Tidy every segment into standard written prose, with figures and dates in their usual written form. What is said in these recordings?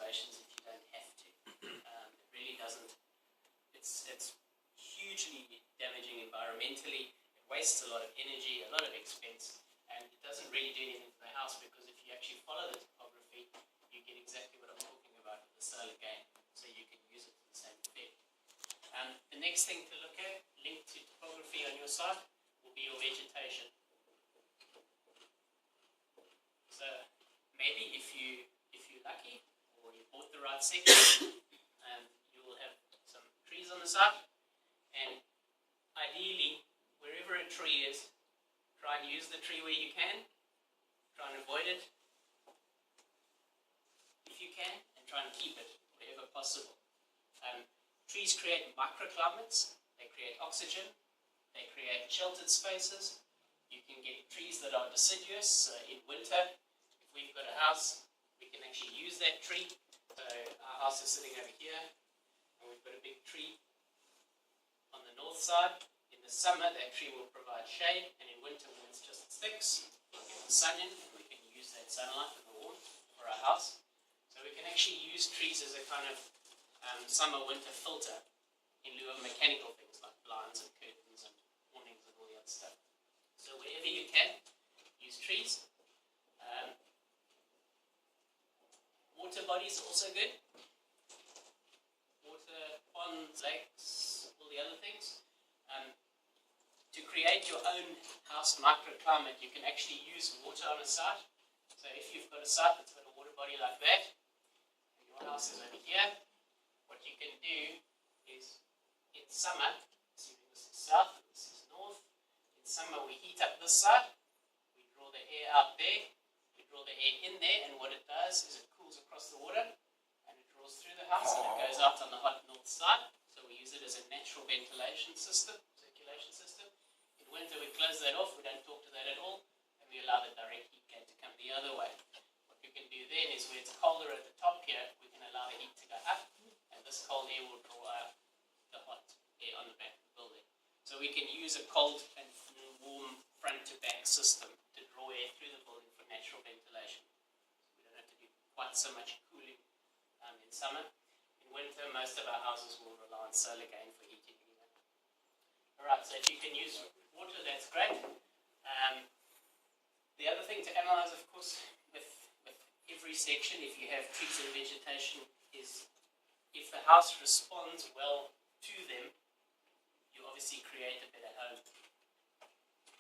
installations if you don't have to. It really doesn't. It's hugely damaging environmentally. It wastes a lot of energy, a lot of expense, and it doesn't really do anything for the house, because if you actually follow the topography, you get exactly what I'm talking about with the solar gain. So you can use it to the same effect. The next thing to look at, linked to topography on your site, will be your vegetation. So maybe if you're lucky, or you bought the right section, you will have some trees on the site, and ideally, wherever a tree is, try and use the tree where you can, try and avoid it if you can, and try and keep it wherever possible. Trees create microclimates, they create oxygen, they create sheltered spaces. You can get trees that are deciduous. In winter, if we've got a house, we can actually use that tree. So our house is sitting over here, and we've got a big tree on the north side. In the summer, that tree will provide shade, and in winter, when it's just sticks, we'll get the sun in, and we can use that sunlight and the warmth for our house. So we can actually use trees as a kind of summer-winter filter in lieu of mechanical things like blinds and curtains and awnings and all the other stuff. So wherever you can, use trees. Water bodies are also good. Water, ponds, lakes, all the other things. To create your own house microclimate, you can actually use water on a site. So if you've got a site that's got a water body like that, and your house is over here, what you can do is, in summer, assuming this is south and this is north, in summer we heat up this side, we draw the air out there, we draw the air in there, and what it does is it cools across the water, and it draws through the house, and it goes out on the hot north side. So we use it as a natural ventilation system, circulation system. In winter we close that off, we don't talk to that at all, and we allow the direct heat gain to come the other way. What we can do then is, where it's colder at the top here, we can allow the heat to go up, and this cold air will draw out the hot air on the back of the building. So we can use a cold and warm front-to-back system to draw air through the building for natural ventilation. So we don't have to do quite so much cooling in summer. In winter, most of our houses will rely on solar gain for heating anyway. Alright, so if you can use water, that's great. The other thing to analyze, of course, with every section, if you have trees and vegetation, is if the house responds well to them, you obviously create a better home.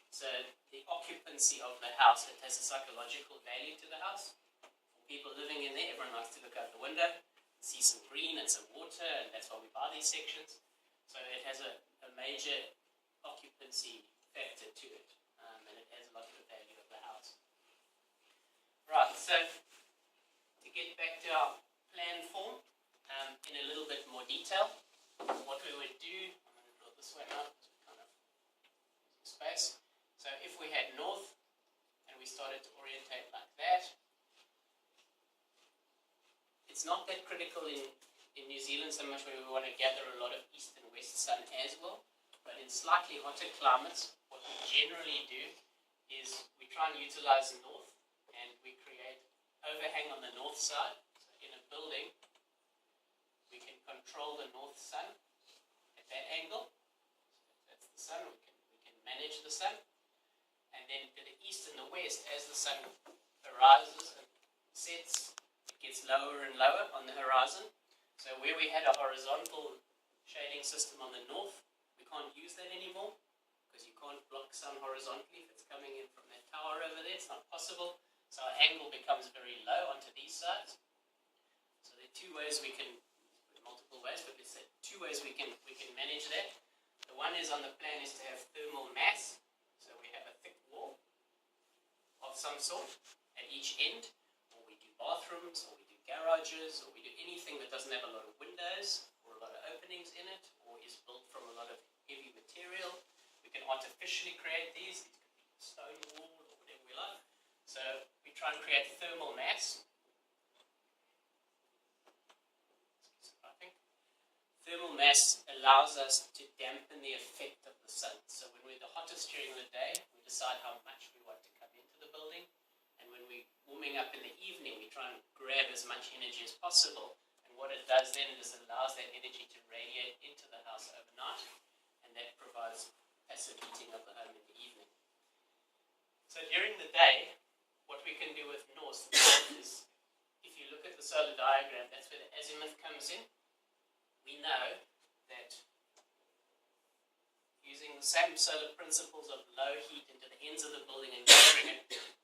So the occupancy of the house, it has a psychological value to the house. For people living in there, everyone likes to look out the window, see some green and some water, and that's why we buy these sections. So it has a major occupancy factor to it, and it has a lot of the value of the house. Right, so to get back to our plan form, in a little bit more detail, what we would do, I'm going to draw this way now, to kind of use space. So if we had north, and we started to orientate like that, it's not that critical in New Zealand so much, where we want to gather a lot of east and west sun as well, but in slightly hotter climates, what we generally do is we try and utilize north, and we create overhang on the north side. So in a building, we can control the north sun at that angle. So that's the sun, we can manage the sun. And then to the east and the west, as the sun arises and sets, it gets lower and lower on the horizon. So where we had a horizontal shading system on the north, we can't use that anymore, because you can't block sun horozontally if it's coming in from that tower over there. It's not possible. So our angle becomes very low onto these sides. So there are two ways we can, multiple ways, but let's say two ways we can manage that. The one is, on the plan, is to have thermal mass. So we have a thick wall of some sort at each end, or we do bathrooms, or we do garages, or we do anything that doesn't have a lot of windows or a lot of openings in it, or is built from a lot of heavy material. We can artificially create these. These could be stone wall or whatever we like. So we try and create thermal mass. Thermal mass allows us to dampen the effect of the sun. So when we're the hottest during the day, we decide how much we want to come into the building. And when we warming up in the evening, we try and grab as much energy as possible. And what it does then is allows that energy to radiate into the house overnight, and that provides passive heating of the home in the evening. So during the day, what we can do with north is, if you look at the solar diagram, that's where the azimuth comes in. We know that using the same solar principles of low heat into the ends of the building and gathering it,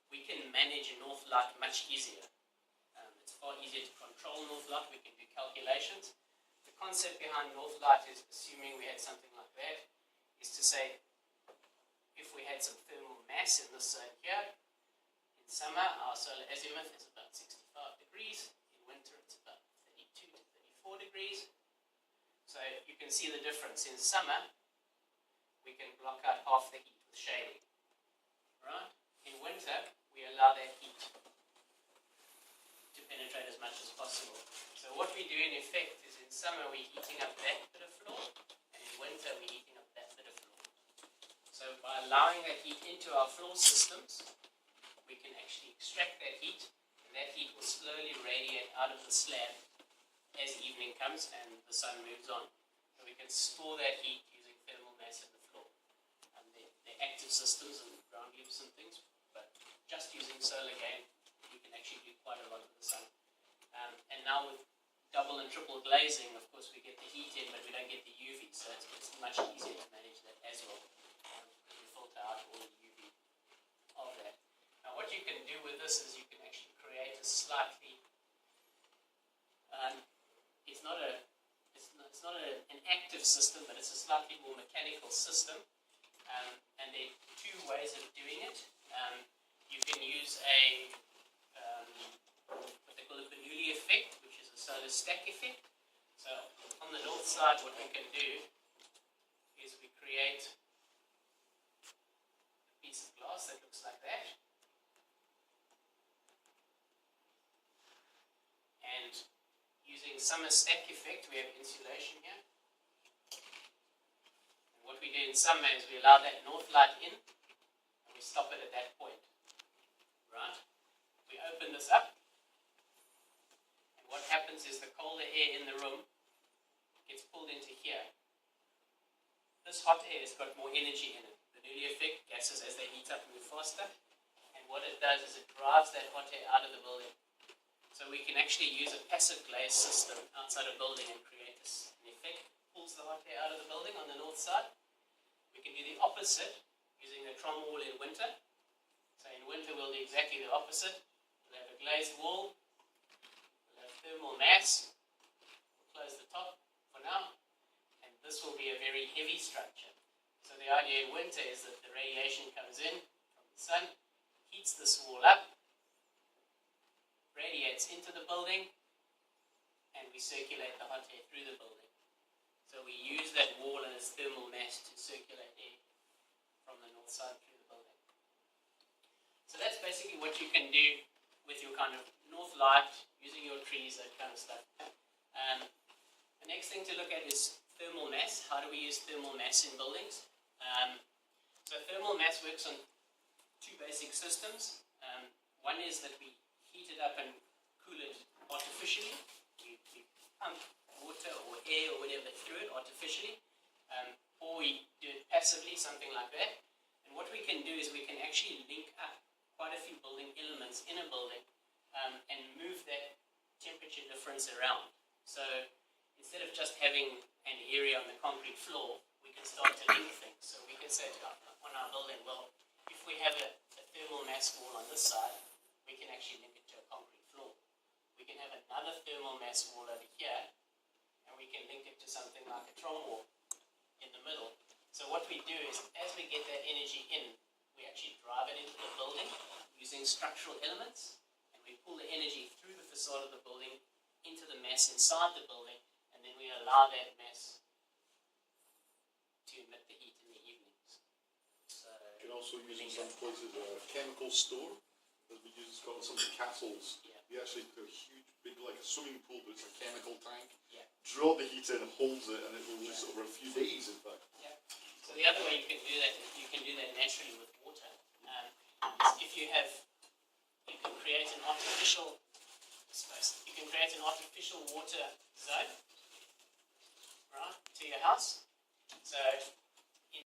we can manage north light much easier. It's far easier to control north light. We can do calculations. The concept behind north light is, assuming we had something like that, is to say, if we had some thermal mass in this zone here, in summer our solar azimuth is about 65 degrees, in winter it's about 32 to 34 degrees. So you can see the difference. In summer, we can block out half the heat with shading. Right? In winter, we allow that heat to penetrate as much as possible. So what we do in effect is, in summer we're heating up that bit of floor, and in winter we're heating up that bit of floor. So by allowing that heat into our floor systems, we can actually extract that heat, and that heat will slowly radiate out of the slab as evening comes and the sun moves on. So we can store that heat using thermal mass in the floor. And they're active systems and ground loops and things, but just using solar again, we can actually do quite a lot with the sun. And now with double and triple glazing, of course we get the heat in, but we don't get the UV, so it's much easier to manage that as well. We filter out all the UV of that. Now what you can do with this is you can actually create a slightly, it's not an active system, but it's a slightly more mechanical system. And there are two ways of doing it. You can use what they call a Bernoulli effect, which is a solar stack effect. So on the north side, what we can do is we create a piece of glass that looks like that. And using summer stack effect, we have insulation here. And what we do in summer is we allow that north light in, and we stop it at that point. Right? We open this up, and what happens is the colder air in the room gets pulled into here. This hot air has got more energy in it. The Bernoulli effect, gases as they heat up move faster, and what it does is it drives that hot air out of the building. So we can actually use a passive glaze system outside a building and create this effect. Pulls the hot air out of the building on the north side. We can do the opposite using the trom wall in winter. So in winter we'll do exactly the opposite. We'll have a glazed wall. We'll have thermal mass. We'll close the top for now. And this will be a very heavy structure. So the idea in winter is that the radiation comes in from the sun, heats this wall up, radiates into the building, and we circulate the hot air through the building. So we use that wall and its thermal mass to circulate air from the north side through the building. So that's basically what you can do with your kind of north light, using your trees, that kind of stuff. The next thing to look at is thermal mass. How do we use thermal mass in buildings? So thermal mass works on two basic systems. One is that we heat it up and cool it artificially. We pump water or air or whatever through it artificially, or we do it passively, something like that. And what we can do is we can actually link up quite a few building elements in a building and move that temperature difference around. So instead of just having an area on the concrete floor, we can start to link things. So we can say on our building, well, if we have a thermal mass wall on this side, we can actually link it to a concrete floor. We can have another thermal mass wall over here, and we can link it to something like a trom wall in the middle. So what we do is, as we get that energy in, we actually drive it into the building using structural elements, and we pull the energy through the facade of the building into the mass inside the building, and then we allow that mass to emit the heat in the evenings. So you can also use in some places a chemical store, as we use in some of the castles. Yeah. We actually put a huge, big, like a swimming pool, but it's a chemical tank. Yeah. Draw the heat in, holds it, and it will release over a few days, in fact. Yeah. So the other way you can do that naturally with water. If you can create an artificial space. You can create an artificial water zone, right, to your house. So